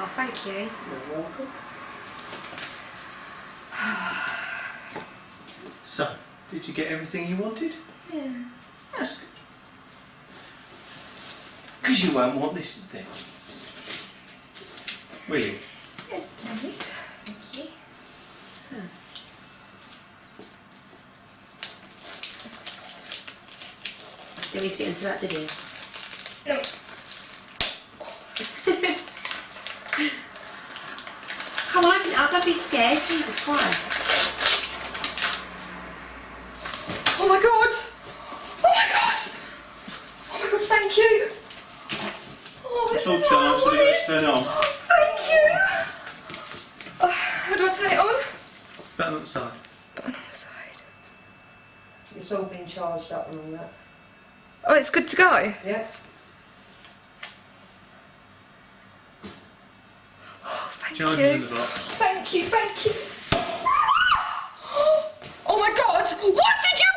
Oh, thank you. You're welcome. So, did you get everything you wanted? Yeah. That's good. Because you won't want this thing. Will you? Yes, please. Thank you. Didn't need to get into that, did you? No. Come on, open it up, don't be scared. Jesus Christ. Oh my god! Oh my god! Oh my god, thank you! Oh, It's this all is what I charged, so you wanted! turn on. Thank you! How do I turn it on? Button on the side. Button on the side. It's all been charged up and all that. Oh, it's good to go? Yeah. Oh, thank Charging in you. the box. Thank you, thank you. Oh my god! What did you